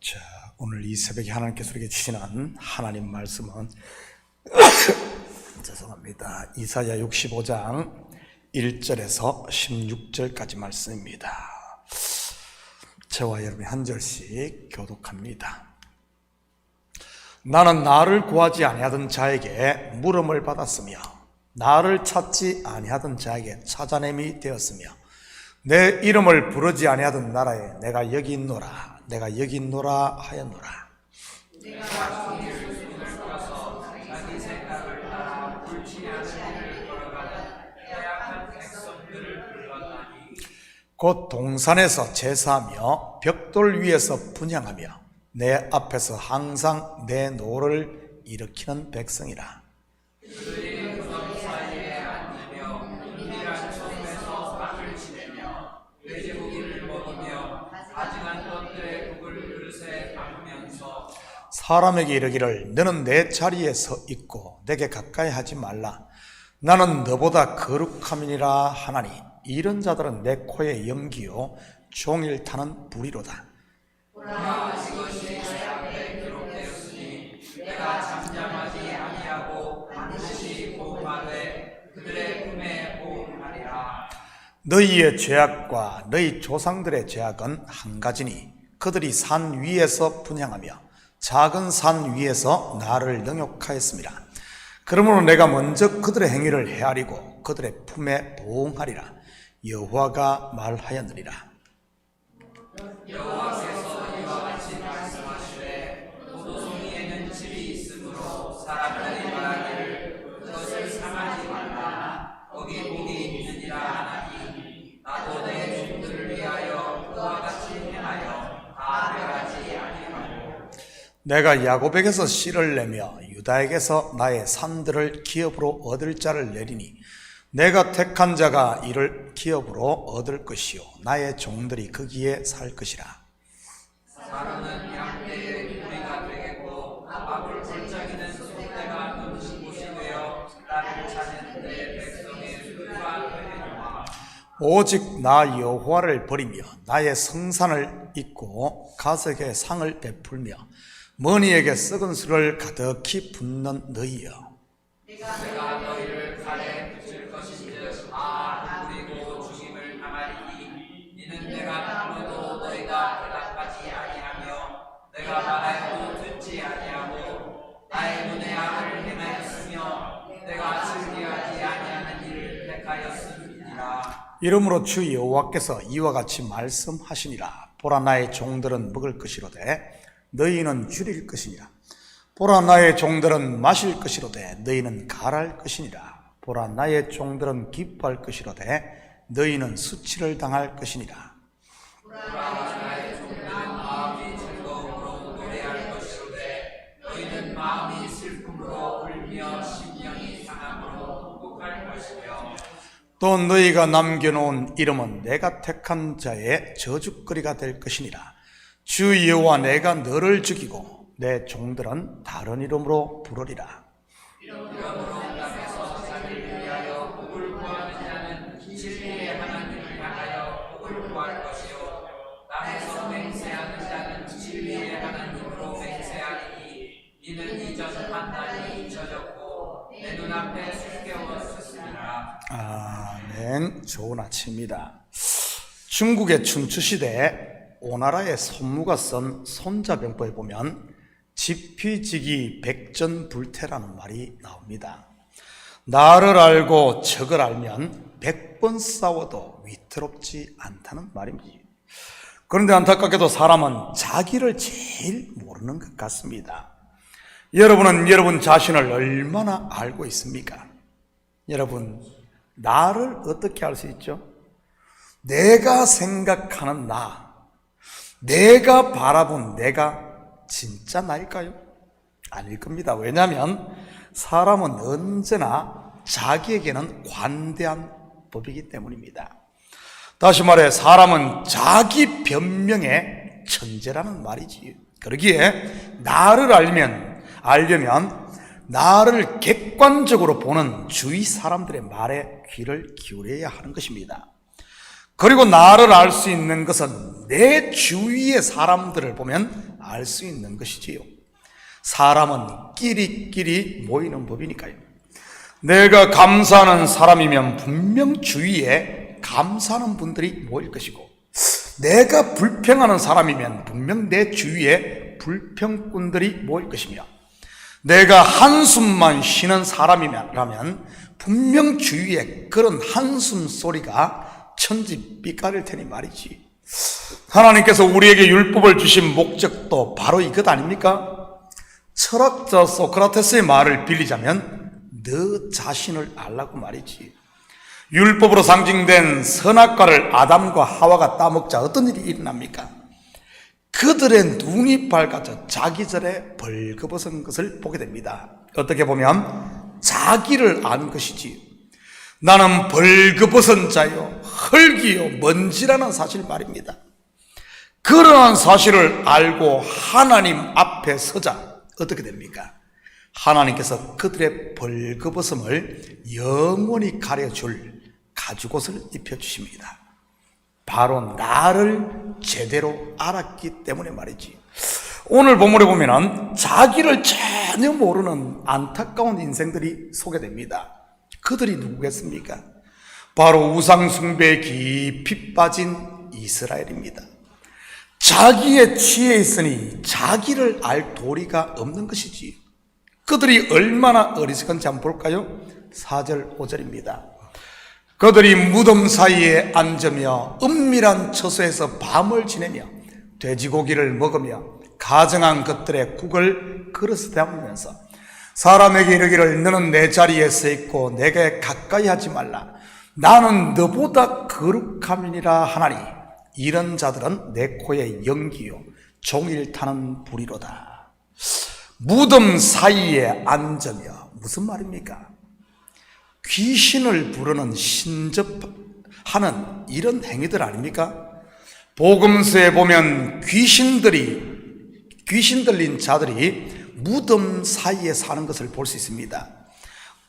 자, 오늘 이 새벽에 하나님께서 우리에게 주시는 하나님 말씀은 죄송합니다. 이사야 65장 1절에서 16절까지 말씀입니다. 저와 여러분이 한 절씩 교독합니다. 나는 나를 구하지 아니하던 자에게 물음을 받았으며 나를 찾지 아니하던 자에게 찾아냄이 되었으며 내 이름을 부르지 아니하던 나라에 내가 여기 있노라 내가 여기 있노라 하였노라. 내가 종일 손을 들어서 자기 생각을 따라 옳지 않은 길을 걸어가는 허약한 백성들을 불렀나니 곧 동산에서 제사하며 벽돌 위에서 분향하며 내 앞에서 항상 내 노를 일으키는 백성이라. 그들이 무덤 사이에 앉으며 은밀한 성에서 밤을 지내며 돼지고기를 먹으며 가증한 것들의 국을 그릇에 담으면서 사람에게 이르기를 너는 내 자리에 서 있고 내게 가까이 하지 말라. 나는 너보다 거룩함이니라 하나니 이런 자들은 내 코에 연기요 종일 타는 불이로다. 이것이 내 앞에 기록되었으니 내가 잠잠하지 아니하고 반드시 보호하되 그들의 품에 보호하리라. 너희의 죄악과 너희 조상들의 죄악은 한 가지니 그들이 산 위에서 분향하며 작은 산 위에서 나를 능욕하였습니다. 그러므로 내가 먼저 그들의 행위를 헤아리고 그들의 품에 보응하리라. 여호와가 말하였느니라. 여호와께서 이와 같이 말씀하시되 도도송이에는 즙이 있으므로 사람들이 말하기를 그것을 삼하지 말라. 거기 복이 있느니라 하나니 나도 내 종들을 위하여 그와 같이 행하여 다 멸하지 아니하고 내가 야곱에게서 씨를 내며 유다에게서 나의 산들을 기업으로 얻을 자를 내리니 내가 택한 자가 이를 기업으로 얻을 것이요 나의 종들이 거기에 살 것이라. 사람은 양떼의 무리가 되겠고 밥을 골짜기는 소떼가 넘친 곳이 되어 나를 찾는 내 백성의 수가 되리라. 오직 나 여호와를 버리며 나의 성산을 잊고 가석에 상을 베풀며 머니에게 썩은 술을 가득히 붓는 너희여. 내가 너희를 칼에 붙일 것인즉 누리고 죽임을 당하리니 이는 내가 불러도 너희가 대답하지 아니하며 내가 말하여도 듣지 아니하고 나의 눈에 악을 행하였으며 내가 즐기하지 아니하는 일을 택하였음이니라. 이러므로 주 여호와께서 이와 같이 말씀하시니라. 보라 나의 종들은 먹을 것이로되 너희는 줄일 것이니라. 보라 나의 종들은 마실 것이로되 너희는 갈할 것이니라. 보라 나의 종들은 기뻐할 것이로되 너희는 수치를 당할 것이니라. 보라 나의 종들은 마음이 즐거움으로 노래할 것이로되 너희는 마음이 슬픔으로 울며 심령이 상함으로 통곡할 것이며 또 너희가 남겨놓은 이름은 내가 택한 자의 저주거리가 될 것이니라. 주 여호와 내가 너를 죽이고 내 종들은 다른 이름으로 부르리라. 이러므로 땅에서 자기를 위하여 복을 구하는 자는 진리의 하나님을 향하여 복을 구할 것이요 땅에서 맹세하는 자는 진리의 하나님으로 맹세하리니 이는 이전 한 날이 잊혀졌고 내 눈앞에 숨겨웠습니다. 아멘. 좋은 아침입니다. 중국의 춘추시대 오나라의 손무가 쓴 손자병법에 보면 지피지기 백전불태라는 말이 나옵니다. 나를 알고 적을 알면 100번 싸워도 위태롭지 않다는 말입니다. 그런데 안타깝게도 사람은 자기를 제일 모르는 것 같습니다. 여러분은 여러분 자신을 얼마나 알고 있습니까? 여러분, 나를 어떻게 알 수 있죠? 내가 생각하는 나, 내가 바라본 내가 진짜 나일까요? 아닐 겁니다. 왜냐하면 사람은 언제나 자기에게는 관대한 법이기 때문입니다. 다시 말해 사람은 자기 변명의 천재라는 말이지. 그러기에 나를 알려면 나를 객관적으로 보는 주위 사람들의 말에 귀를 기울여야 하는 것입니다. 그리고 나를 알 수 있는 것은 내 주위의 사람들을 보면 알 수 있는 것이지요. 사람은 끼리끼리 모이는 법이니까요. 내가 감사하는 사람이면 분명 주위에 감사하는 분들이 모일 것이고, 내가 불평하는 사람이면 분명 내 주위에 불평꾼들이 모일 것이며, 내가 한숨만 쉬는 사람이라면 분명 주위에 그런 한숨 소리가 천지빛깔일 테니 말이지. 하나님께서 우리에게 율법을 주신 목적도 바로 이것 아닙니까? 철학자 소크라테스의 말을 빌리자면 너 자신을 알라고 말이지. 율법으로 상징된 선악과를 아담과 하와가 따먹자 어떤 일이 일어납니까? 그들의 눈이 밝아져 자기전에 벌거벗은 것을 보게 됩니다. 어떻게 보면 자기를 아는 것이지. 나는 벌거벗은 자요 흙이요 먼지라는 사실 말입니다. 그러한 사실을 알고 하나님 앞에 서자 어떻게 됩니까? 하나님께서 그들의 벌거벗음을 영원히 가려줄 가죽옷을 입혀주십니다. 바로 나를 제대로 알았기 때문에 말이지. 오늘 본문에 보면은 자기를 전혀 모르는 안타까운 인생들이 소개됩니다. 그들이 누구겠습니까? 바로 우상숭배에 깊이 빠진 이스라엘입니다. 자기의 치에 있으니 자기를 알 도리가 없는 것이지. 그들이 얼마나 어리석은지 한번 볼까요? 4절 5절입니다. 그들이 무덤 사이에 앉으며 은밀한 처소에서 밤을 지내며 돼지고기를 먹으며 가정한 것들의 국을 그릇에 담으면서 사람에게 이르기를 너는 내 자리에 서 있고 내게 가까이 하지 말라. 나는 너보다 거룩함이니라 하나니 이런 자들은 내 코에 연기요 종일 타는 불이로다. 무덤 사이에 앉으며 무슨 말입니까? 귀신을 부르는 신접하는 이런 행위들 아닙니까? 복음서에 보면 귀신 들린 자들이 무덤 사이에 사는 것을 볼 수 있습니다.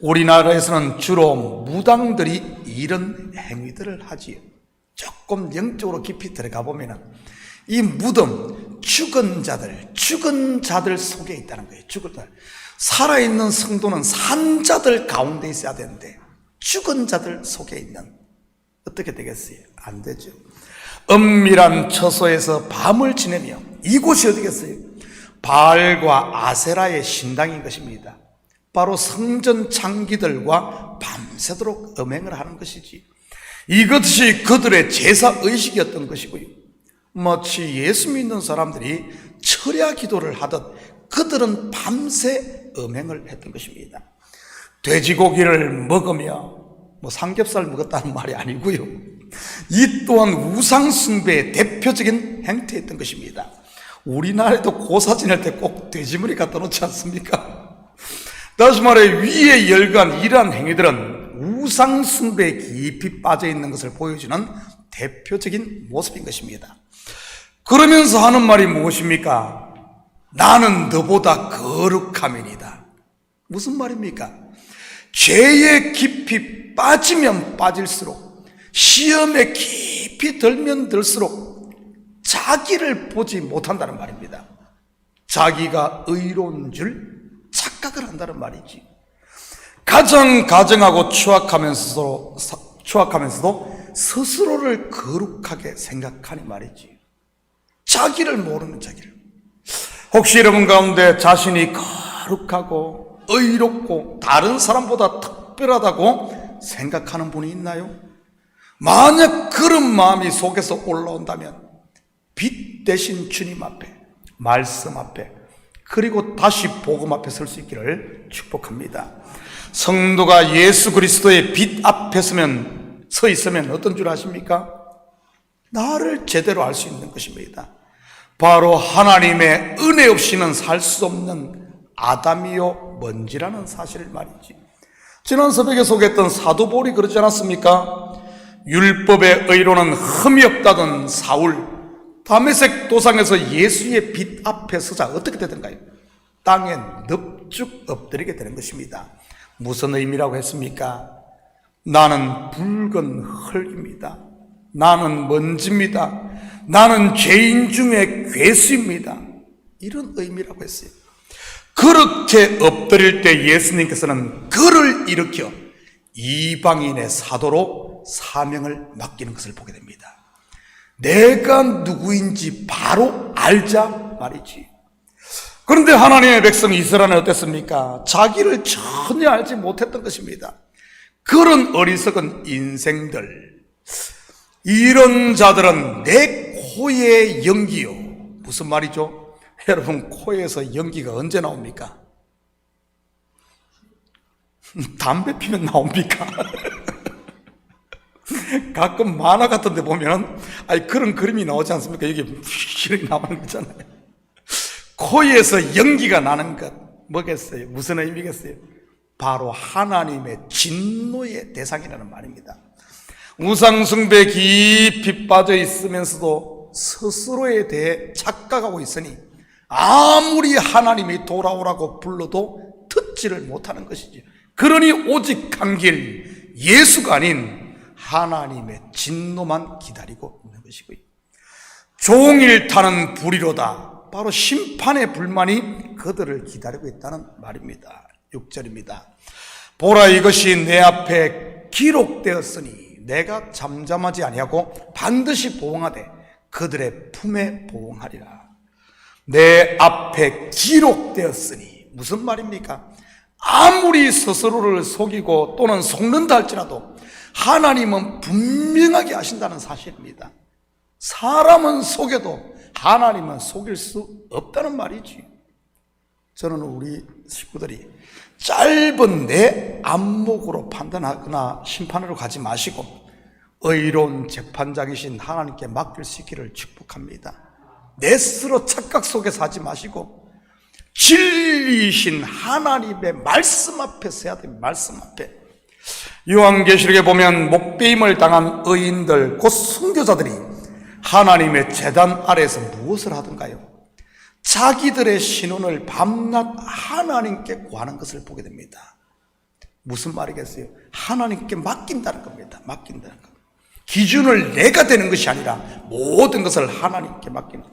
우리나라에서는 주로 무당들이 이런 행위들을 하지요. 조금 영적으로 깊이 들어가 보면 이 무덤, 죽은 자들 속에 있다는 거예요. 죽은 자들. 살아있는 성도는 산 자들 가운데 있어야 되는데 죽은 자들 속에 있는, 어떻게 되겠어요? 안 되죠. 은밀한 처소에서 밤을 지내며, 이곳이 어디겠어요? 바알과 아세라의 신당인 것입니다. 바로 성전 창기들과 밤새도록 음행을 하는 것이지. 이것이 그들의 제사의식이었던 것이고요. 마치 예수 믿는 사람들이 철야 기도를 하듯 그들은 밤새 음행을 했던 것입니다. 돼지고기를 먹으며, 삼겹살 먹었다는 말이 아니고요. 이 또한 우상숭배의 대표적인 행태였던 것입니다. 우리나라에도 고사 지낼 때 꼭 돼지머리 갖다 놓지 않습니까? 다시 말해 위에 열간 이러한 행위들은 우상숭배에 깊이 빠져 있는 것을 보여주는 대표적인 모습인 것입니다. 그러면서 하는 말이 무엇입니까? 나는 너보다 거룩함이니다. 무슨 말입니까? 죄에 깊이 빠지면 빠질수록, 시험에 깊이 들면 들수록 자기를 보지 못한다는 말입니다. 자기가 의로운 줄 착각을 한다는 말이지. 가장 가정하고 추악하면서도 스스로를 거룩하게 생각하니 말이지. 자기를 모르는 자기를. 혹시 여러분 가운데 자신이 거룩하고 의롭고 다른 사람보다 특별하다고 생각하는 분이 있나요? 만약 그런 마음이 속에서 올라온다면 빛 대신 주님 앞에, 말씀 앞에, 그리고 다시 복음 앞에 설 수 있기를 축복합니다. 성도가 예수 그리스도의 빛 앞에 서 있으면 어떤 줄 아십니까? 나를 제대로 알 수 있는 것입니다. 바로 하나님의 은혜 없이는 살 수 없는 아담이요 먼지라는 사실을 말이지. 지난 새벽에 소개했던 사도 바울이 그러지 않았습니까? 율법의 의로는 흠이 없다던 사울, 다메섹 도상에서 예수의 빛 앞에 서자 어떻게 되던가요? 땅에 넙죽 엎드리게 되는 것입니다. 무슨 의미라고 했습니까? 나는 붉은 흙입니다. 나는 먼지입니다. 나는 죄인 중에 괴수입니다. 이런 의미라고 했어요. 그렇게 엎드릴 때 예수님께서는 그를 일으켜 이방인의 사도로 사명을 맡기는 것을 보게 됩니다. 내가 누구인지 바로 알자 말이지. 그런데 하나님의 백성 이스라엘은 어땠습니까? 자기를 전혀 알지 못했던 것입니다. 그런 어리석은 인생들, 이런 자들은 내 코의 연기요. 무슨 말이죠? 여러분, 코에서 연기가 언제 나옵니까? 담배 피면 나옵니까? 가끔 만화 같은 데 보면 그런 그림이 나오지 않습니까? 여기 이렇게 나오는 거잖아요. 코에서 연기가 나는 것 뭐겠어요? 무슨 의미겠어요? 바로 하나님의 진노의 대상이라는 말입니다. 우상숭배에 깊이 빠져 있으면서도 스스로에 대해 착각하고 있으니 아무리 하나님이 돌아오라고 불러도 듣지를 못하는 것이죠. 그러니 오직 한 길, 예수가 아닌 하나님의 진노만 기다리고 있는 것이고요. 종일 타는 불이로다. 바로 심판의 불만이 그들을 기다리고 있다는 말입니다. 6절입니다. 보라, 이것이 내 앞에 기록되었으니 내가 잠잠하지 아니하고 반드시 보응하되 그들의 품에 보응하리라. 내 앞에 기록되었으니 무슨 말입니까? 아무리 스스로를 속이고 또는 속는다 할지라도 하나님은 분명하게 아신다는 사실입니다. 사람은 속여도 하나님은 속일 수 없다는 말이지. 저는 우리 식구들이 짧은 내 안목으로 판단하거나 심판으로 가지 마시고 의로운 재판장이신 하나님께 맡길 수 있기를 축복합니다. 내 스스로 착각 속에 사지 마시고 진리이신 하나님의 말씀 앞에 서야 됩니다. 말씀 앞에. 요한계시록에 보면 목배임을 당한 의인들, 곧 순교자들이 하나님의 제단 아래에서 무엇을 하던가요? 자기들의 신원을 밤낮 하나님께 구하는 것을 보게 됩니다. 무슨 말이겠어요? 하나님께 맡긴다는 겁니다. 맡긴다는 것. 기준을 내가 되는 것이 아니라 모든 것을 하나님께 맡기는.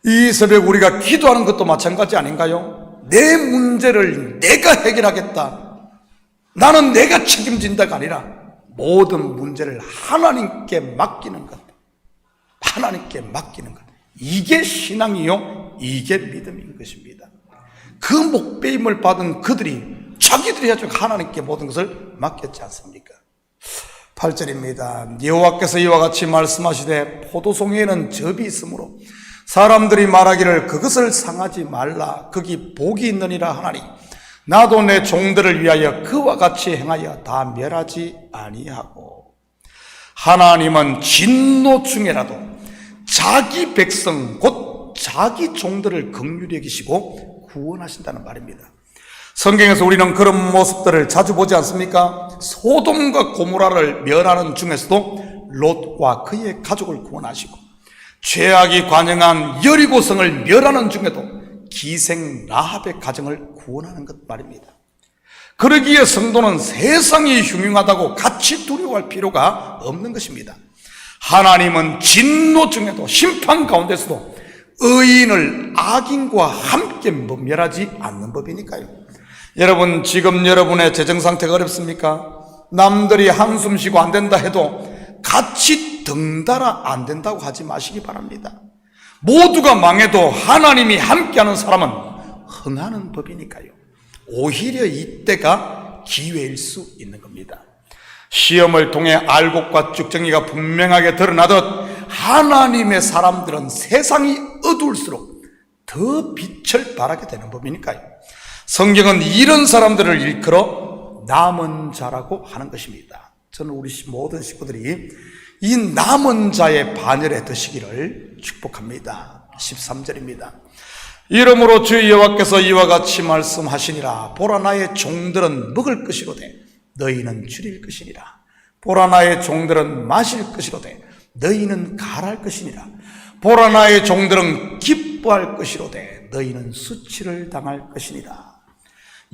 이 새벽 우리가 기도하는 것도 마찬가지 아닌가요? 내 문제를 내가 해결하겠다, 나는 내가 책임진다가 아니라 모든 문제를 하나님께 맡기는 것, 하나님께 맡기는 것. 이게 신앙이요, 이게 믿음인 것입니다. 그 목배임을 받은 그들이 자기들이 아주 하나님께 모든 것을 맡겼지 않습니까? 8절입니다. 여호와께서 이와 같이 말씀하시되 포도송이에는 접이 있으므로 사람들이 말하기를 그것을 상하지 말라, 거기 복이 있느니라 하나니 나도 내 종들을 위하여 그와 같이 행하여 다 멸하지 아니하고. 하나님은 진노 중에라도 자기 백성 곧 자기 종들을 긍휼히 여기시고 구원하신다는 말입니다. 성경에서 우리는 그런 모습들을 자주 보지 않습니까? 소돔과 고모라를 멸하는 중에서도 롯과 그의 가족을 구원하시고, 죄악이 관영한 여리고성을 멸하는 중에도 기생 라합의 가정을 구원하는 것 말입니다. 그러기에 성도는 세상이 흉흉하다고 같이 두려워할 필요가 없는 것입니다. 하나님은 진노 중에도 심판 가운데서도 의인을 악인과 함께 멸하지 않는 법이니까요. 여러분, 지금 여러분의 재정 상태가 어렵습니까? 남들이 한숨 쉬고 안 된다 해도 같이 덩달아 안 된다고 하지 마시기 바랍니다. 모두가 망해도 하나님이 함께하는 사람은 흥하는 법이니까요. 오히려 이때가 기회일 수 있는 겁니다. 시험을 통해 알곡과 쭉정이가 분명하게 드러나듯 하나님의 사람들은 세상이 어두울수록 더 빛을 발하게 되는 법이니까요. 성경은 이런 사람들을 일컬어 남은 자라고 하는 것입니다. 저는 우리 모든 식구들이 이 남은 자의 반열에 드시기를 축복합니다. 13절입니다. 이러므로 주 여호와께서 이와 같이 말씀하시니라. 보라, 나의 종들은 먹을 것이로되 너희는 줄일 것이니라. 보라, 나의 종들은 마실 것이로되 너희는 가랄 것이니라. 보라, 나의 종들은 기뻐할 것이로되 너희는 수치를 당할 것이니라.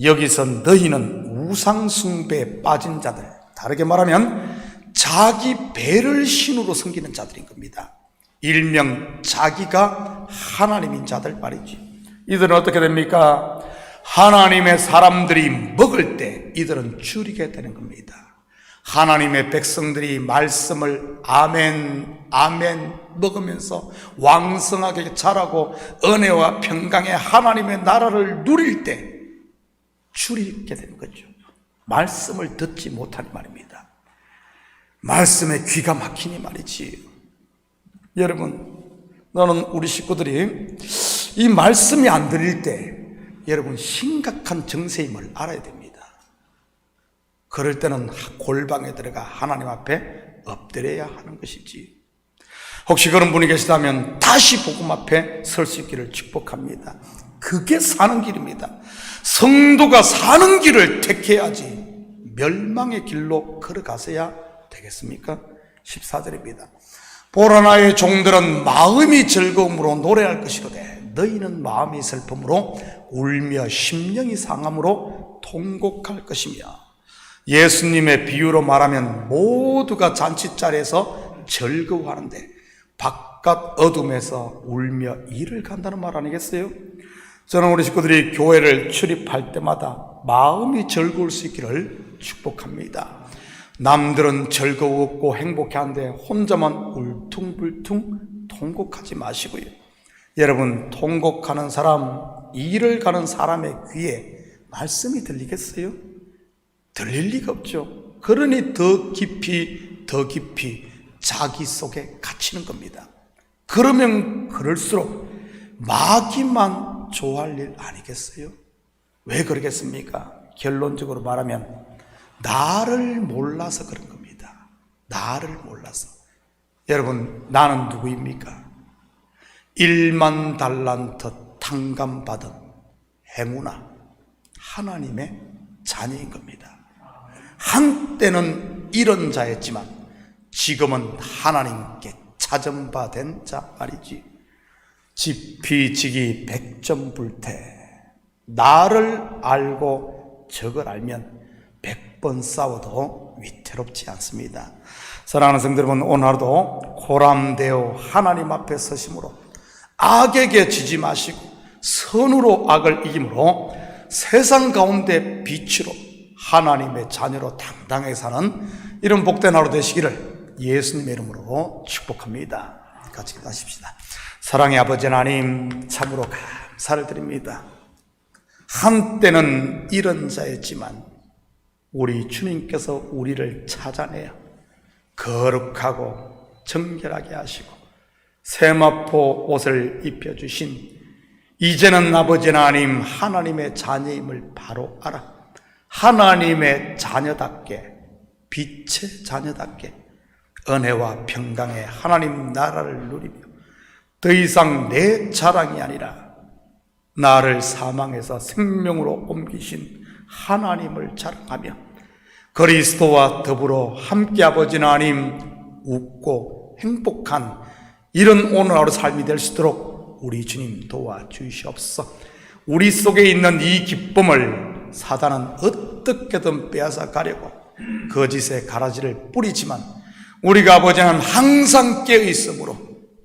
여기서 너희는 우상숭배에 빠진 자들, 다르게 말하면 자기 배를 신으로 섬기는 자들인 겁니다. 일명 자기가 하나님인 자들 말이지. 이들은 어떻게 됩니까? 하나님의 사람들이 먹을 때 이들은 줄이게 되는 겁니다. 하나님의 백성들이 말씀을 아멘 아멘 먹으면서 왕성하게 자라고 은혜와 평강의 하나님의 나라를 누릴 때 줄이게 되는 거죠. 말씀을 듣지 못하니 말입니다. 말씀에 귀가 막히니 말이지. 여러분, 너는 우리 식구들이 이 말씀이 안 들릴 때 여러분 심각한 정세임을 알아야 됩니다. 그럴 때는 골방에 들어가 하나님 앞에 엎드려야 하는 것이지. 혹시 그런 분이 계시다면 다시 복음 앞에 설 수 있기를 축복합니다. 그게 사는 길입니다. 성도가 사는 길을 택해야지 멸망의 길로 걸어가서야 되겠습니까? 14절입니다. 보라 나의 종들은 마음이 즐거움으로 노래할 것이로되 너희는 마음이 슬픔으로 울며 심령이 상함으로 통곡할 것이며. 예수님의 비유로 말하면 모두가 잔치자리에서 즐거워하는데 바깥 어둠에서 울며 이를 간다는 말 아니겠어요? 저는 우리 식구들이 교회를 출입할 때마다 마음이 즐거울 수 있기를 축복합니다. 남들은 즐거웠고 행복해하는데 혼자만 울퉁불퉁 통곡하지 마시고요. 여러분, 통곡하는 사람, 일을 가는 사람의 귀에 말씀이 들리겠어요? 들릴 리가 없죠. 그러니 더 깊이 자기 속에 갇히는 겁니다. 그러면 그럴수록 마귀만 좋아할 일 아니겠어요? 왜 그러겠습니까? 결론적으로 말하면 나를 몰라서 그런 겁니다. 나를 몰라서. 여러분, 나는 누구입니까? 1만 달란트 탕감받은 행우나 하나님의 자녀인 겁니다. 한때는 이런 자였지만 지금은 하나님께 찾음받은 자 말이지. 지피지기 백전불태. 나를 알고 적을 알면 100번 싸워도 위태롭지 않습니다. 사랑하는 성도 여러분, 오늘 하루도 고람되어 하나님 앞에 서심으로 악에게 지지 마시고 선으로 악을 이김으로 세상 가운데 빛으로 하나님의 자녀로 당당하게 사는 이런 복된 하루 되시기를 예수님의 이름으로 축복합니다. 같이 기도하십시다. 사랑의 아버지 하나님, 참으로 감사를 드립니다. 한때는 이런 자였지만 우리 주님께서 우리를 찾아내어 거룩하고 정결하게 하시고 세마포 옷을 입혀주신 이제는 아버지 하나님, 하나님의 자녀임을 바로 알아 하나님의 자녀답게, 빛의 자녀답게 은혜와 평강의 하나님 나라를 누리며 더 이상 내 자랑이 아니라 나를 사망에서 생명으로 옮기신 하나님을 자랑하며 그리스도와 더불어 함께 아버지 하나님 웃고 행복한 이런 오늘 하루 삶이 될 수 있도록 우리 주님 도와주시옵소서. 우리 속에 있는 이 기쁨을 사단은 어떻게든 빼앗아 가려고 거짓의 가라지를 뿌리지만 우리가 아버지는 항상 깨어있으므로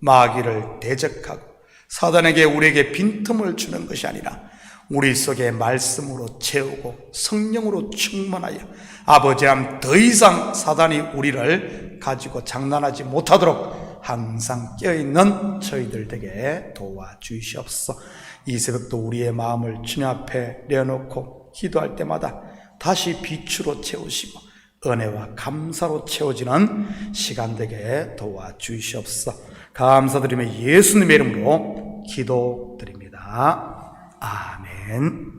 마귀를 대적하고 사단에게 우리에게 빈틈을 주는 것이 아니라 우리 속에 말씀으로 채우고 성령으로 충만하여 아버지 하나님 더 이상 사단이 우리를 가지고 장난하지 못하도록 항상 깨어있는 저희들 되게 도와주시옵소서. 이 새벽도 우리의 마음을 주님 앞에 내어놓고 기도할 때마다 다시 빛으로 채우시고 은혜와 감사로 채워지는 시간 되게 도와주시옵소서. 감사드리며 예수님의 이름으로 기도드립니다. 아멘.